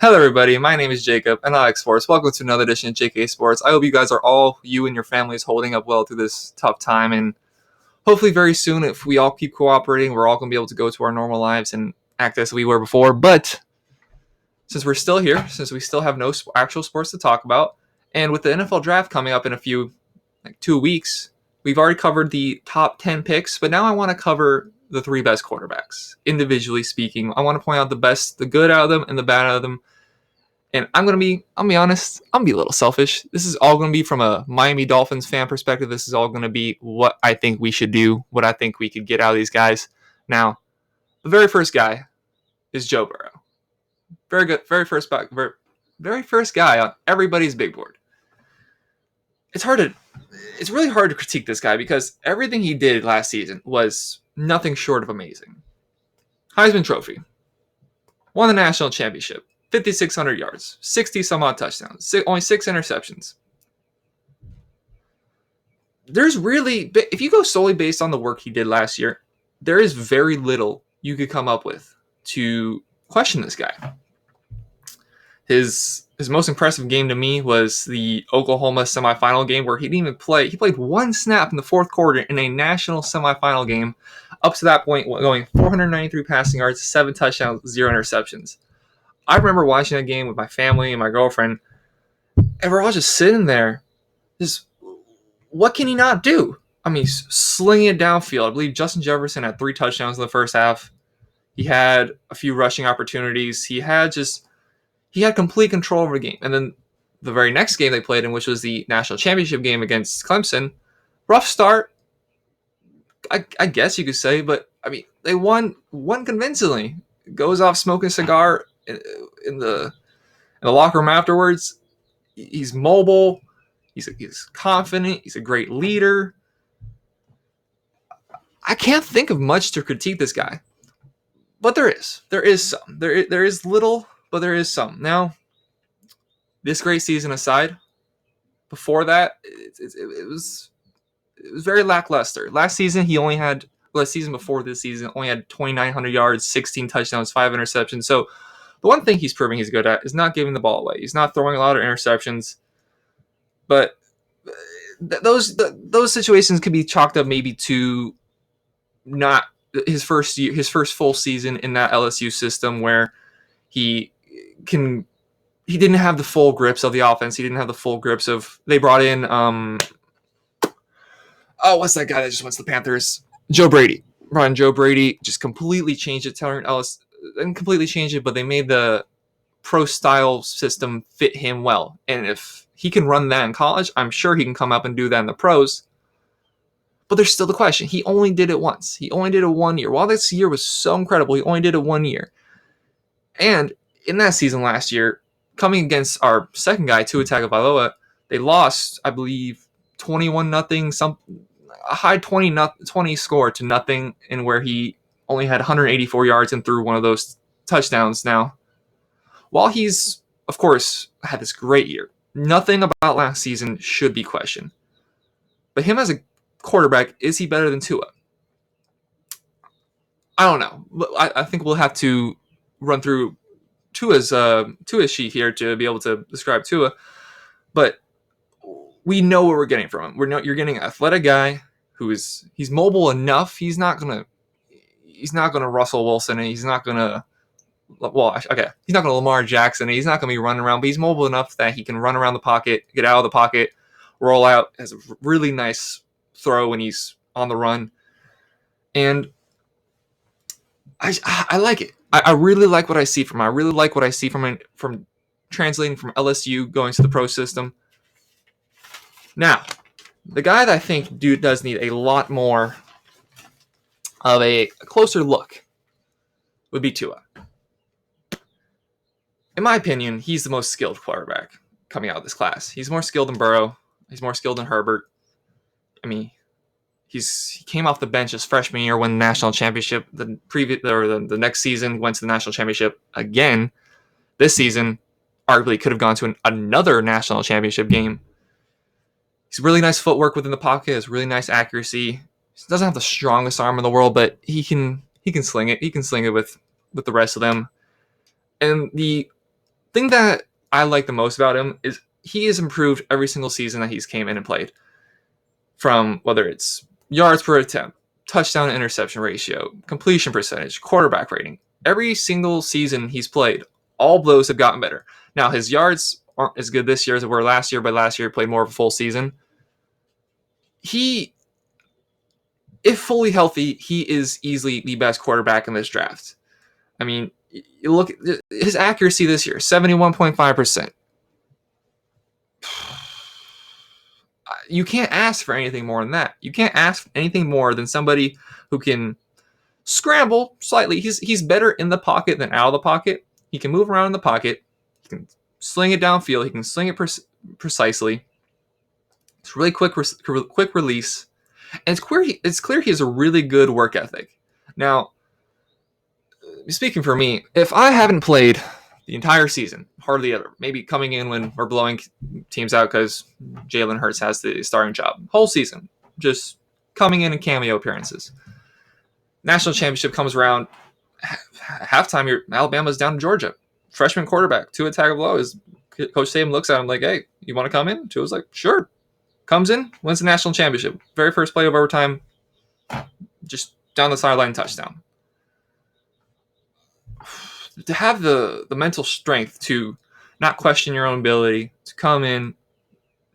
Hello, everybody. My name is Jacob, and I like sports. Welcome to another edition of JK Sports. I hope you guys are you and your families, holding up well through this tough time. And hopefully, very soon, if we all keep cooperating, we're all going to be able to go to our normal lives and act as we were before. But since we're still here, since we still have no actual sports to talk about, and with the NFL draft coming up in like 2 weeks, we've already covered the top 10 picks, but now I want to cover the three best quarterbacks, individually speaking. I want to point out the good out of them and the bad out of them. And I'll be honest, I'm gonna be a little selfish. This is all gonna be from a Miami Dolphins fan perspective. This is all gonna be what I think we should do, what I think we could get out of these guys. Now, the very first guy is Joe Burrow. Very good, very first guy on everybody's big board. It's hard to, it's really hard to critique this guy because everything he did last season was nothing short of amazing. Heisman Trophy, won the national championship, 5,600 yards, 60 some odd touchdowns, only 6 interceptions. There's really, if you go solely based on the work he did last year, there is very little you could come up with to question this guy. His most impressive game to me was the Oklahoma semifinal game where he didn't even play. He played one snap in the fourth quarter in a national semifinal game. Up to that point, going 493 passing yards, 7 touchdowns, 0 interceptions. I remember watching that game with my family and my girlfriend, and we're all just sitting there. Just, what can he not do? I mean, slinging it downfield. I believe Justin Jefferson had 3 touchdowns in the first half. He had a few rushing opportunities. He had complete control over the game. And then the very next game they played in, which was the national championship game against Clemson, rough start, I guess you could say, but I mean, they won convincingly. Goes off smoking a cigar in the locker room afterwards. He's mobile. He's confident. He's a great leader. I can't think of much to critique this guy, but there is some. There is little, but there is some. Now, this great season aside, before that, it was very lackluster. Last season before this season, only had 2,900 yards, 16 touchdowns, 5 interceptions. So the one thing he's proving he's good at is not giving the ball away. He's not throwing a lot of interceptions, but those situations could be chalked up maybe to not his first full season in that LSU system where he didn't have the full grips of the offense. He didn't have the full grips of. They brought in what's that guy that just went to the Panthers? Joe Brady. Brought in Joe Brady, just completely changed it. Taylor Ellis didn't completely change it, but they made the pro style system fit him well. And if he can run that in college, I'm sure he can come up and do that in the pros. But there's still the question. He only did it once. He only did it 1 year. While this year was so incredible, he only did it 1 year. And in that season last year, coming against our second guy, Tua Tagovailoa, they lost, I believe, 21-0, a high 20 score to nothing, and where he only had 184 yards and threw one of those touchdowns. Now, while he's, of course, had this great year, nothing about last season should be questioned. But him as a quarterback, is he better than Tua? I don't know. I think we'll have to run through Tua's sheet here to be able to describe Tua. But we know what we're getting from him. You're getting an athletic guy he's mobile enough. He's not gonna Russell Wilson, and he's not gonna Lamar Jackson. He's not gonna be running around, but he's mobile enough that he can run around the pocket, get out of the pocket, roll out, has a really nice throw when he's on the run, and I like it. I really like what I see from him. I really like what I see from translating from LSU going to the pro system. Now, the guy that I think does need a lot more of a closer look would be Tua. In my opinion, he's the most skilled quarterback coming out of this class. He's more skilled than Burrow. He's more skilled than Herbert. I mean, he came off the bench his freshman year, won the national championship. The next season went to the national championship again. This season, arguably could have gone to another national championship game. He's really nice footwork within the pocket. Has really nice accuracy. He doesn't have the strongest arm in the world, but he can sling it. He can sling it with the rest of them. And the thing that I like the most about him is he has improved every single season that he's came in and played. From whether it's yards per attempt, touchdown to interception ratio, completion percentage, quarterback rating. Every single season he's played, all of those have gotten better. Now, his yards aren't as good this year as they were last year, but last year he played more of a full season. He, if fully healthy, he is easily the best quarterback in this draft. I mean, you look at his accuracy this year, 71.5%. You can't ask for anything more than that. You can't ask for anything more than somebody who can scramble slightly. He's better in the pocket than out of the pocket. He can move around in the pocket. He can sling it downfield. He can sling it precisely. It's really quick release. And it's clear he has a really good work ethic. Now, speaking for me, if I haven't played the entire season, hardly ever, maybe coming in when we're blowing teams out because Jalen Hurts has the starting job, whole season, just coming in cameo appearances. National championship comes around, halftime, Alabama's down to Georgia. Freshman quarterback, Tua Tagovailoa, is Coach Saban looks at him like, hey, you want to come in? Tua's like, sure. Comes in, wins the national championship. Very first play of overtime, just down the sideline touchdown. To have the mental strength to not question your own ability, to come in,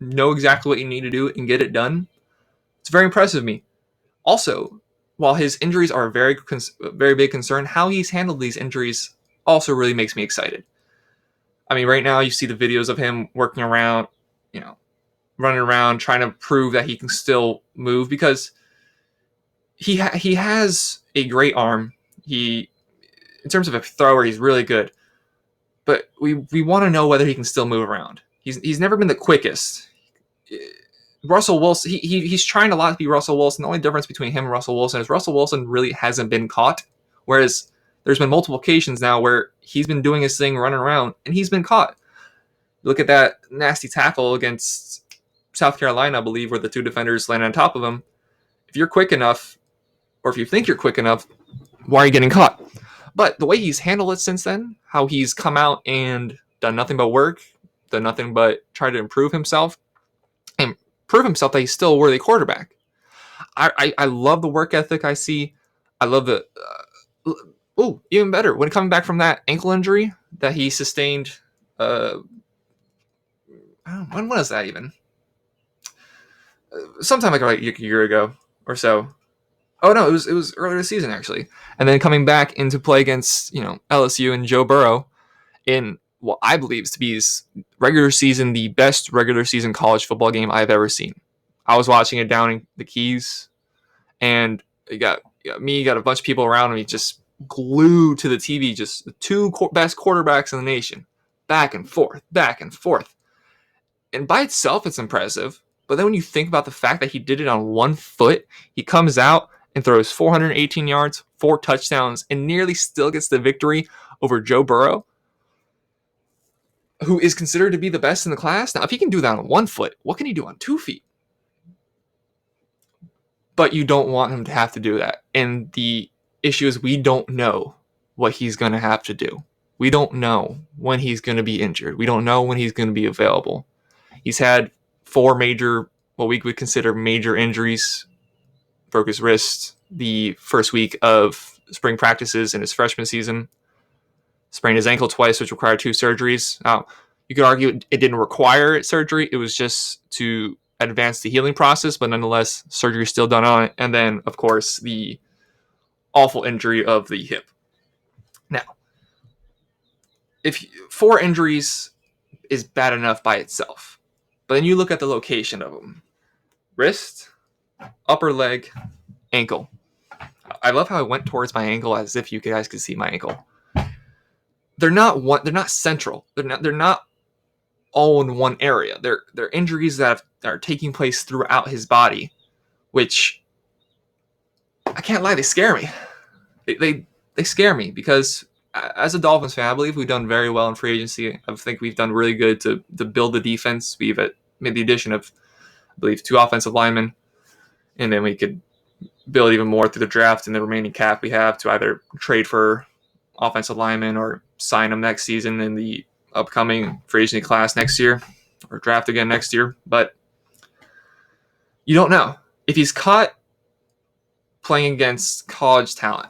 know exactly what you need to do, and get it done, it's very impressive to me. Also, while his injuries are a very big concern, how he's handled these injuries also really makes me excited. I mean, right now you see the videos of him working around, running around, trying to prove that he can still move because he has a great arm. In terms of a thrower, he's really good. But we want to know whether he can still move around. He's never been the quickest. Russell Wilson, he's trying a lot to be Russell Wilson. The only difference between him and Russell Wilson is Russell Wilson really hasn't been caught, whereas there's been multiple occasions now where he's been doing his thing, running around, and he's been caught. Look at that nasty tackle against South Carolina, I believe, where the two defenders landed on top of him. If you're quick enough, or if you think you're quick enough, why are you getting caught? But the way he's handled it since then, how he's come out and done nothing but work, done nothing but try to improve himself, and prove himself that he's still a worthy quarterback. I love the work ethic I see. I love the... even better, when coming back from that ankle injury that he sustained... when was that even? Sometime like a year ago or so. Oh no, it was earlier this season actually. And then coming back into play against LSU and Joe Burrow in what I believe is to be his the best regular season college football game I've ever seen. I was watching it down in the Keys, and you got a bunch of people around me just glued to the TV, just the two best quarterbacks in the nation, back and forth. And by itself, it's impressive. But then when you think about the fact that he did it on 1 foot, he comes out and throws 418 yards, 4 touchdowns, and nearly still gets the victory over Joe Burrow, who is considered to be the best in the class. Now, if he can do that on 1 foot, what can he do on 2 feet? But you don't want him to have to do that. And the issue is we don't know what he's going to have to do. We don't know when he's going to be injured. We don't know when he's going to be available. He's had 4 major, what we would consider major injuries. Broke his wrist the first week of spring practices in his freshman season. Sprained his ankle twice, which required 2 surgeries. Now, you could argue it didn't require surgery. It was just to advance the healing process, but nonetheless, surgery is still done on it. And then, of course, the awful injury of the hip. Now, if 4 injuries is bad enough by itself, but then you look at the location of them. Wrist, upper leg, ankle. I love how I went towards my ankle as if you guys could see my ankle. They're not central. They're not all in one area. They're injuries that are taking place throughout his body, which I can't lie, they scare me. They scare me because as a Dolphins fan, I believe we've done very well in free agency. I think we've done really good to build the defense. We've made the addition of, I believe, 2 offensive linemen, and then we could build even more through the draft and the remaining cap we have to either trade for offensive linemen or sign them next season in the upcoming free agency class next year or draft again next year. But you don't know. If he's caught playing against college talent,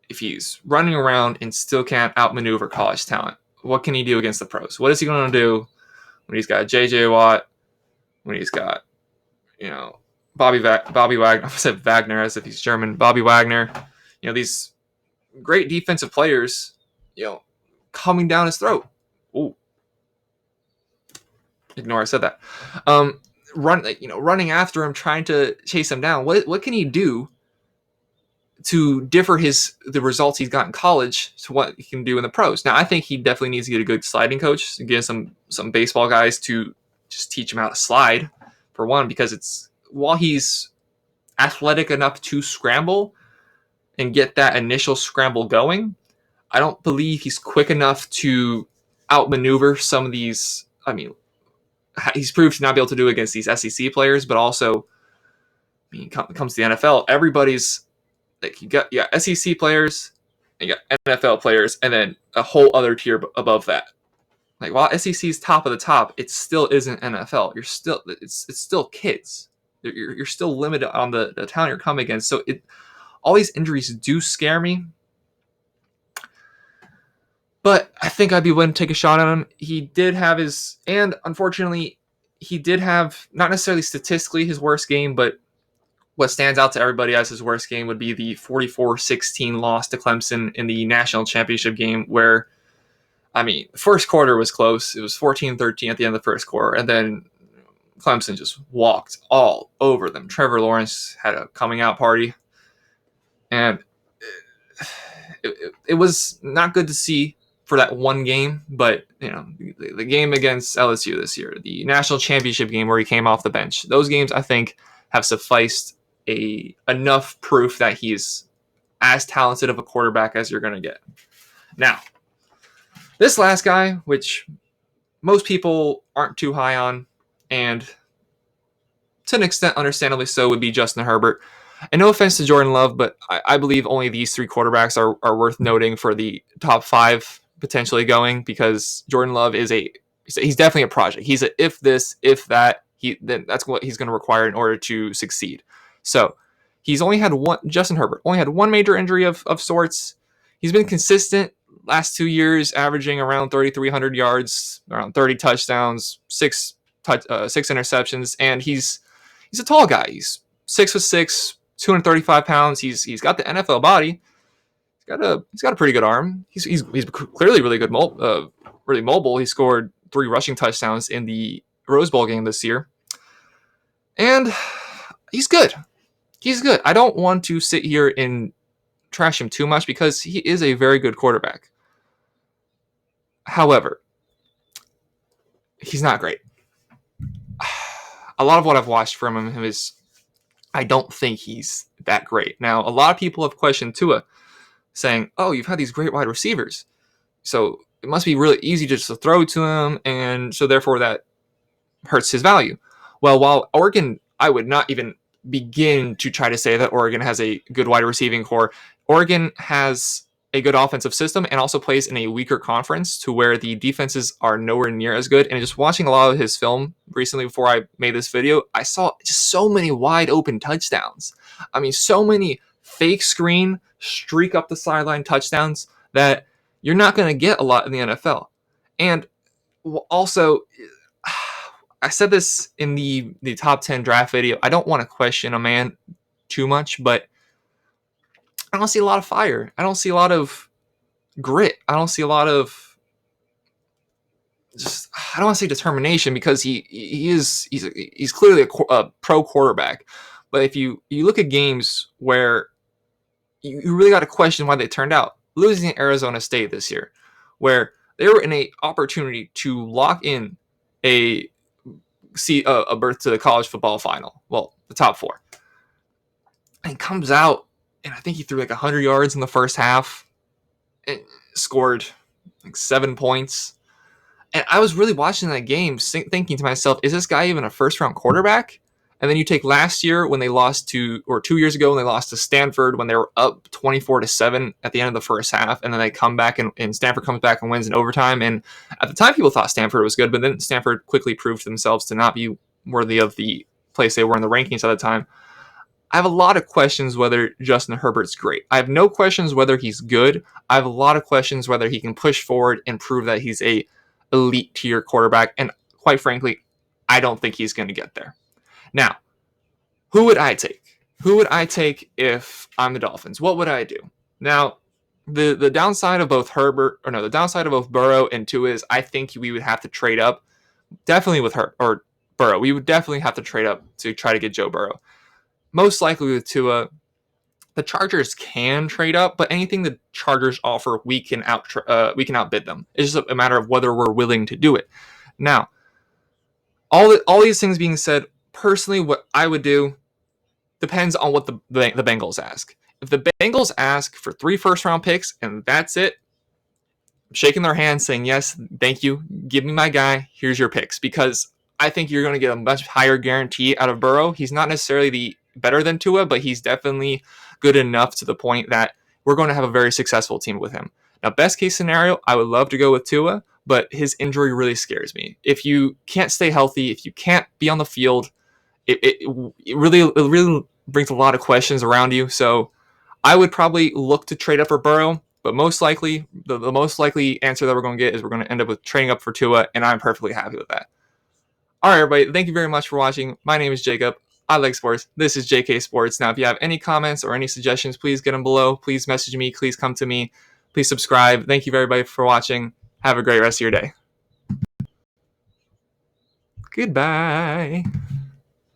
if he's running around and still can't outmaneuver college talent, what can he do against the pros? What is he going to do when he's got J.J. Watt, when he's got, Bobby Wagner, I said Wagner as if he's German, Bobby Wagner, these great defensive players, coming down his throat. Ooh. Ignore I said that. Running after him, trying to chase him down. What can he do to differ the results he's got in college to what he can do in the pros? Now, I think he definitely needs to get a good sliding coach, to get some baseball guys to just teach him how to slide, for one, because while he's athletic enough to scramble and get that initial scramble going, I don't believe he's quick enough to outmaneuver some of these. I mean, he's proved to not be able to do it against these SEC players, but also, it comes to the NFL, everybody's like, you got SEC players, and you got NFL players, and then a whole other tier above that. Like, while SEC's top of the top, it still isn't NFL. It's still kids. You're still limited on the talent you're coming against. So all these injuries do scare me. But I think I'd be willing to take a shot on him. He did have and unfortunately, he did have, not necessarily statistically his worst game, but what stands out to everybody as his worst game would be the 44-16 loss to Clemson in the national championship game, where, the first quarter was close. It was 14-13 at the end of the first quarter, and then Clemson just walked all over them. Trevor Lawrence had a coming out party, and it was not good to see for that one game. But the game against LSU this year, the national championship game where he came off the bench, those games I think have sufficed enough proof that he's as talented of a quarterback as you're going to get. Now, this last guy, which most people aren't too high on, and to an extent understandably so, would be Justin Herbert. And no offense to Jordan Love, but I believe only these three quarterbacks are worth noting for the top five potentially going, because Jordan Love he's definitely a project. He's a if this, if that, then that's what he's going to require in order to succeed. So Justin Herbert only had one major injury of sorts. He's been consistent last 2 years, averaging around 3,300 yards, around 30 touchdowns, six interceptions, and he's a tall guy. He's 6'6", 235 pounds. He's got the NFL body. He's got a pretty good arm. He's clearly really good, really mobile. He scored 3 rushing touchdowns in the Rose Bowl game this year, and he's good. He's good. I don't want to sit here and trash him too much, because he is a very good quarterback. However, he's not great. A lot of what I've watched from him is, I don't think he's that great. Now, a lot of people have questioned Tua, saying, "Oh, you've had these great wide receivers, so it must be really easy just to throw to him, and so therefore that hurts his value." Well, while Oregon, I would not even begin to try to say that Oregon has a good wide receiving core. Oregon has a good offensive system and also plays in a weaker conference, to where the defenses are nowhere near as good. And just watching a lot of his film recently before I made this video, I saw just so many wide open touchdowns. So many fake screen, streak up the sideline touchdowns that you're not going to get a lot in the NFL. And also, I said this in the top 10 draft video, I don't want to question a man too much, but I don't see a lot of fire. I don't see a lot of grit. I don't see a lot of I don't want to say determination, because he's clearly a pro quarterback. But if you look at games where you really got to question why they turned out, losing to Arizona State this year, where they were in a opportunity to lock in a berth to the college football final, well, the top 4, and comes out, and I think he threw like 100 yards in the first half and scored like 7 points. And I was really watching that game thinking to myself, is this guy even a first-round quarterback? And then you take last year when they lost to, or 2 years ago when they lost to Stanford when they were up 24-7 at the end of the first half, and then they come back and Stanford comes back and wins in overtime. And at the time, people thought Stanford was good, but then Stanford quickly proved themselves to not be worthy of the place they were in the rankings at the time. I have a lot of questions whether Justin Herbert's great. I have no questions whether he's good. I have a lot of questions whether he can push forward and prove that he's a elite tier quarterback. And quite frankly, I don't think he's going to get there. Now, who would I take? Who would I take if I'm the Dolphins? What would I do? Now, the downside of both the downside of both Burrow and Tua is I think we would have to trade up. Definitely with Burrow. We would definitely have to trade up to try to get Joe Burrow. Most likely with Tua, the Chargers can trade up, but anything the Chargers offer, we can outbid them. It's just a matter of whether we're willing to do it. Now, all these things being said, personally, what I would do depends on what the Bengals ask. If the Bengals ask for 3 first-round picks and that's it, I'm shaking their hand saying, yes, thank you, give me my guy, here's your picks. Because I think you're going to get a much higher guarantee out of Burrow. He's not necessarily better than Tua, but he's definitely good enough to the point that we're going to have a very successful team with him. Now, best case scenario, I would love to go with Tua, but his injury really scares me. If you can't stay healthy, if you can't be on the field, it really brings a lot of questions around you. So I would probably look to trade up for Burrow, but most likely, the most likely answer that we're going to get is we're going to end up with trading up for Tua, and I'm perfectly happy with that. All right, everybody, thank you very much for watching. My name is Jacob. I like sports. This is JK Sports. Now, if you have any comments or any suggestions, please get them below. Please message me. Please come to me. Please subscribe. Thank you, everybody, for watching. Have a great rest of your day. Goodbye.